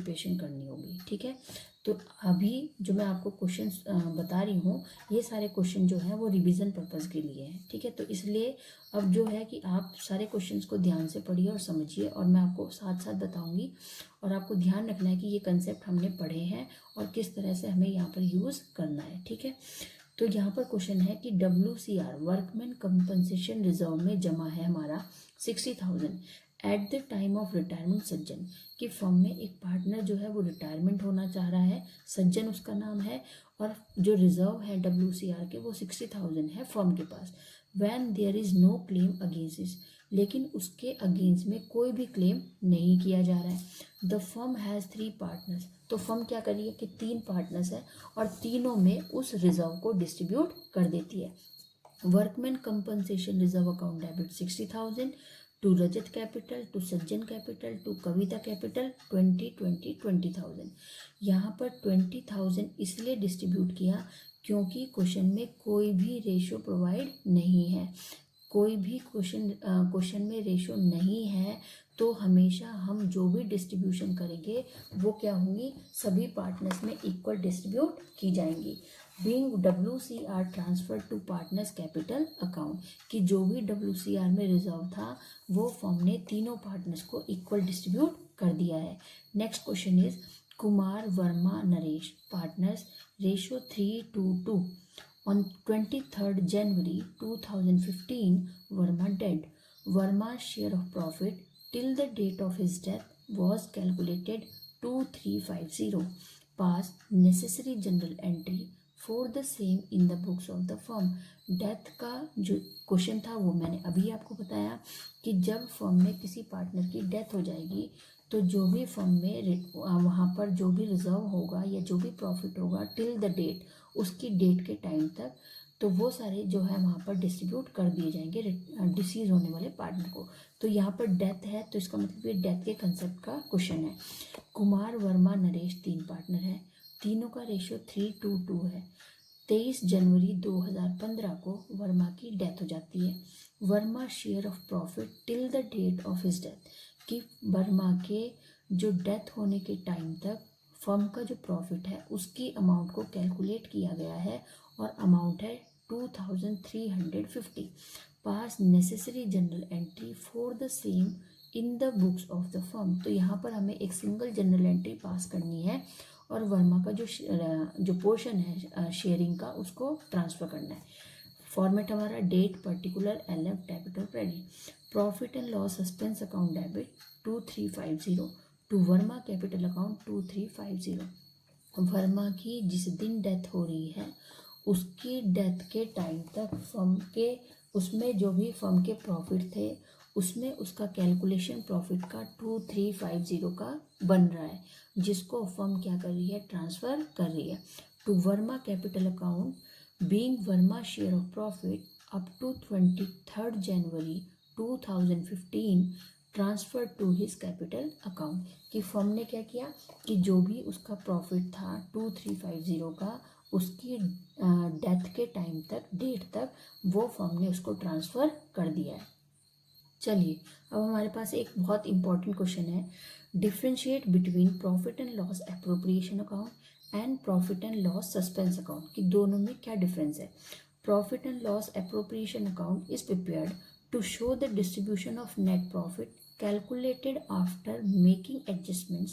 Preparation करनी होगी। ठीक है, तो अभी जो मैं आपको क्वेश्चंस बता रही हूँ, ये सारे क्वेश्चन जो हैं वो रिवीजन पर्पस के लिए हैं। ठीक है, तो इसलिए अब जो है कि आप सारे क्वेश्चंस को ध्यान से पढ़िए और समझिए, और मैं आपको साथ साथ बताऊंगी, और आपको ध्यान रखना है कि ये कंसेप्ट हमने पढ़े हैं और किस तरह से हमें यहाँ पर यूज़ करना है। ठीक है, तो यहाँ पर क्वेश्चन है कि WCR वर्कमैन कंपनसेशन रिजर्व में जमा है हमारा 60,000 eight the time of retirement सज्जन, कि फर्म में एक पार्टनर जो है वो रिटायरमेंट होना चाह रहा है, सज्जन उसका नाम है, और जो रिजर्व है WCR के वो 60,000 है फर्म के पास। When there is no claim against इस, लेकिन उसके अगेंस्ट में कोई भी क्लेम नहीं किया जा रहा है। द फर्म हैज़ 3 पार्टनर्स, तो फर्म क्या कर रही है कि 3 पार्टनर्स है और तीनों में उस रिजर्व को डिस्ट्रीब्यूट कर देती है। Workman compensation reserve account debit 60,000 to Rajat capital, to Sajjan capital, to Kavita capital 20,000। यहाँ पर 20,000 इसलिए डिस्ट्रीब्यूट किया क्योंकि क्वेश्चन में कोई भी रेशो प्रोवाइड नहीं है, कोई भी क्वेश्चन में रेशो नहीं है, तो हमेशा हम जो भी डिस्ट्रीब्यूशन करेंगे वो क्या होंगी, सभी पार्टनर्स में इक्वल डिस्ट्रीब्यूट की जाएंगी। Being WCR transfer to partners capital account, कि जो भी WCR में रिजर्व था वो फर्म ने तीनों पार्टनर्स को इक्वल डिस्ट्रीब्यूट कर दिया है। Next question is Kumar Verma Naresh partners ratio 3:2। On 23rd January 2015, Verma dead. Verma's share of profit till the date of his death was calculated 2350. Pass necessary journal entry for the same in the books of the firm. Death का जो question था वो मैंने अभी आपको बताया कि जब फर्म में किसी पार्टनर की डेथ हो जाएगी तो जो भी फर्म में वहाँ पर जो भी रिजर्व होगा या जो भी प्रॉफिट होगा टिल द डेट, उसकी डेट के टाइम तक, तो वो सारे जो है वहाँ पर डिस्ट्रीब्यूट कर दिए जाएंगे डिसीज होने वाले पार्टनर को। तो यहाँ पर डेथ है तो इसका मतलब ये डेथ के कंसेप्ट का क्वेश्चन है। कुमार वर्मा नरेश 3 पार्टनर हैं, तीनों का रेशियो 3:2 है। 23 जनवरी 2015 को वर्मा की डेथ हो जाती है। Verma share of profit till the date of his death, कि वर्मा के जो डेथ होने के टाइम तक फर्म का जो प्रॉफिट है उसकी अमाउंट को कैलकुलेट किया गया है और अमाउंट है 2350। पास necessary general entry for the same in the books of the firm, तो यहाँ पर हमें एक सिंगल जनरल एंट्री पास करनी है और वर्मा का जो पोर्शन है शेयरिंग का उसको ट्रांसफ़र करना है। फॉर्मेट हमारा डेट पर्टिकुलर LF डेबिट और credit. Profit and loss suspense account debit 2350 to Verma capital account 2350। Verma की जिस दिन डेथ हो रही है उसकी डेथ के टाइम तक फर्म के उसमें जो भी फर्म के प्रॉफिट थे उसमें उसका कैलकुलेशन प्रॉफिट का 2350 का बन रहा है, जिसको फर्म क्या कर रही है, ट्रांसफ़र कर रही है to Verma capital account being Verma share of profit up to 23rd January 2015 transfer to his capital account, कि फर्म ने क्या किया कि जो भी उसका प्रॉफिट था 2350 का उसकी डेथ के टाइम तक, डेट तक, वो फर्म ने उसको ट्रांसफ़र कर दिया है। चलिए अब हमारे पास एक बहुत इंपॉर्टेंट क्वेश्चन है, differentiate between profit and loss appropriation account and profit and loss suspense account, कि दोनों में क्या डिफरेंस है। Profit and loss appropriation account is prepared to show the distribution of net profit calculated after making adjustments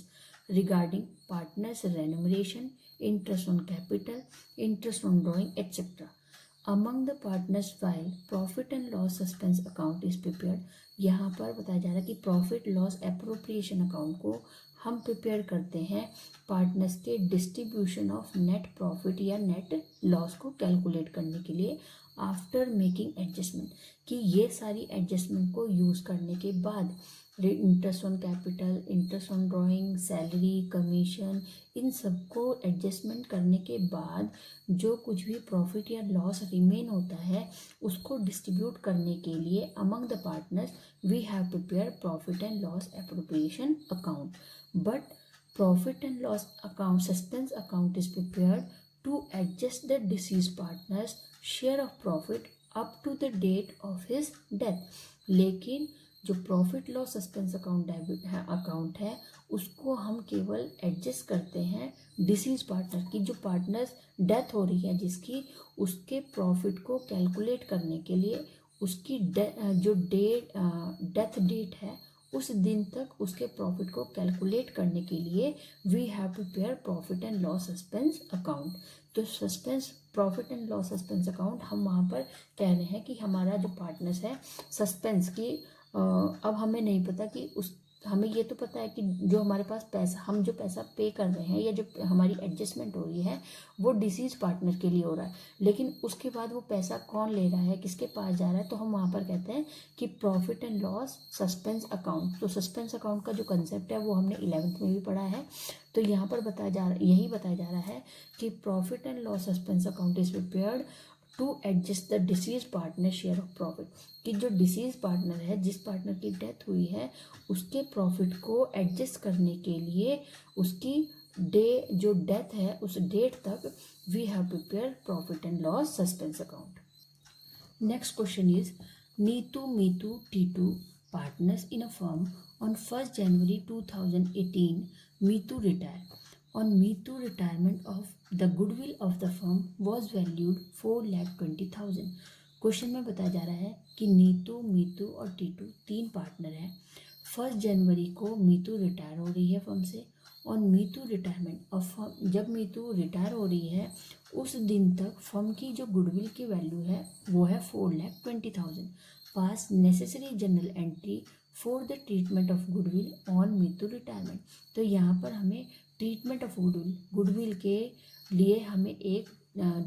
regarding partners' remuneration, interest on capital, interest on drawing, etc. Among the partners file profit and loss suspense account is prepared. यहाँ पर बताया जा रहा है कि profit loss appropriation account को हम prepare करते हैं पार्टनर्स के डिस्ट्रीब्यूशन ऑफ नेट प्रॉफिट या नेट लॉस को कैलकुलेट करने के लिए आफ्टर मेकिंग एडजस्टमेंट, कि ये सारी एडजस्टमेंट को यूज़ करने के बाद interest on capital, interest on drawing, salary, commission, इन सबको एडजस्टमेंट करने के बाद जो कुछ भी प्रॉफिट या लॉस रिमेन होता है उसको डिस्ट्रीब्यूट करने के लिए among the partners we have prepare profit and loss appropriation account, but profit and loss account suspense account is prepared to adjust the deceased partners share of profit up to the date of his death. लेकिन जो profit loss suspense account debit है account है उसको हम केवल adjust करते हैं disease partner की, जो पार्टनर्स डेथ हो रही है जिसकी, उसके प्रॉफिट को कैलकुलेट करने के लिए उसकी जो डेथ डेट है उस दिन तक उसके प्रॉफिट को कैलकुलेट करने के लिए we have to prepare profit and loss suspense account. तो suspense profit and loss suspense account हम वहाँ पर कह रहे हैं कि हमारा जो पार्टनर्स है सस्पेंस की, अब हमें नहीं पता कि उस, हमें ये तो पता है कि जो हमारे पास पैसा, हम जो पैसा पे कर रहे हैं या जो हमारी एडजस्टमेंट हो रही है वो डिसीज पार्टनर के लिए हो रहा है, लेकिन उसके बाद वो पैसा कौन ले रहा है, किसके पास जा रहा है, तो हम वहाँ पर कहते हैं कि profit and loss suspense account. तो सस्पेंस अकाउंट का जो कंसेप्ट है वो हमने 11th में भी पढ़ा है। तो यहाँ पर यही बताया जा रहा है कि profit and loss suspense account is prepared to adjust the deceased partner share of profit, कि जो डिसीज पार्टनर है, जिस पार्टनर की डेथ हुई है, उसके प्रॉफिट को एडजस्ट करने के लिए उसकी जो डेथ है उस डेट तक we have prepare profit and loss suspense account. Next question is Neetu Meetu Titu partners in a firm on 1st January 2018 Meetu retire. On Meetu retirement of the goodwill of the firm was valued 4,20,000। Question में बताया जा रहा है कि नीतू मीतू और Titu 3 partner हैं। 1st जनवरी को मीतू रिटायर हो रही है फर्म से। और मीतू रिटायरमेंट ऑफ फर्म, जब मीतू रिटायर हो रही है उस दिन तक फर्म की जो गुडविल की वैल्यू है वो है 4,20,000। पास necessary general entry for the treatment of goodwill on Meetu retirement. तो यहाँ पर हमें ट्रीटमेंट ऑफ गुडविल के लिए हमें एक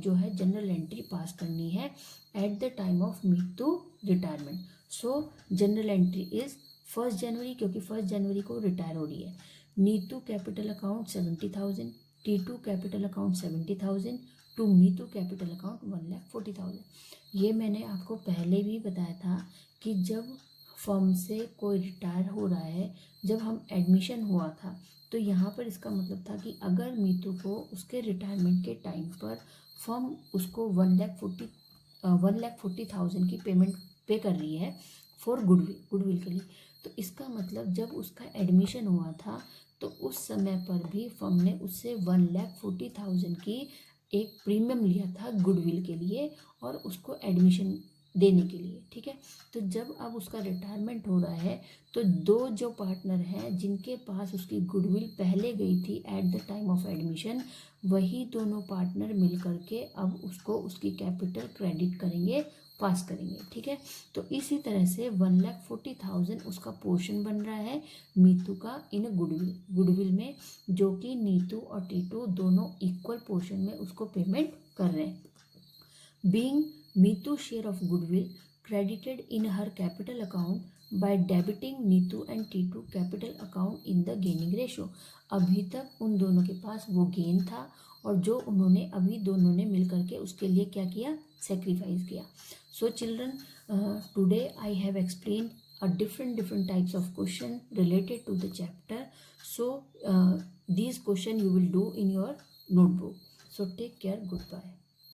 जो है जनरल एंट्री पास करनी है at the time of Meetu retirement. So journal entry is 1st January, क्योंकि 1st जनवरी को रिटायर हो रही है। Neetu capital account 70,000, Titu capital account 70,000, to Meetu capital account 1,40,000। ये मैंने आपको पहले भी बताया था कि जब फर्म से कोई रिटायर हो रहा है, जब हम एडमिशन हुआ था तो यहाँ पर इसका मतलब था कि अगर मीतू को उसके रिटायरमेंट के टाइम पर फर्म उसको 1,40,000 की पेमेंट पे कर रही है फॉर गुडविल के लिए, तो इसका मतलब जब उसका एडमिशन हुआ था तो उस समय पर भी फर्म ने उससे 1,40,000 की एक प्रीमियम लिया था गुडविल के लिए और उसको एडमिशन देने के लिए, ठीक है। तो जब अब उसका रिटायरमेंट हो रहा है तो 2 जो पार्टनर हैं जिनके पास उसकी गुडविल पहले गई थी eight the time of admission, वही दोनों पार्टनर मिल करके अब उसको उसकी कैपिटल क्रेडिट करेंगे, पास करेंगे, ठीक है। तो इसी तरह से 1,40,000 उसका पोर्शन बन रहा है मीतू का इन गुडविल में, जो कि नीतू और टीटू दोनों इक्वल पोर्शन में उसको पेमेंट कर रहे हैं। Being Meetu share of goodwill credited in her capital account by debiting Neetu and Titu capital account in the gaining ratio. अभी तक उन दोनों के पास वो गेन था और जो उन्होंने अभी दोनों ने मिल करके उसके लिए क्या किया, सेक्रीफाइस किया। So children, today I have explain a different types of question related to the chapter. So these question you will do in your notebook. So take care. Goodbye.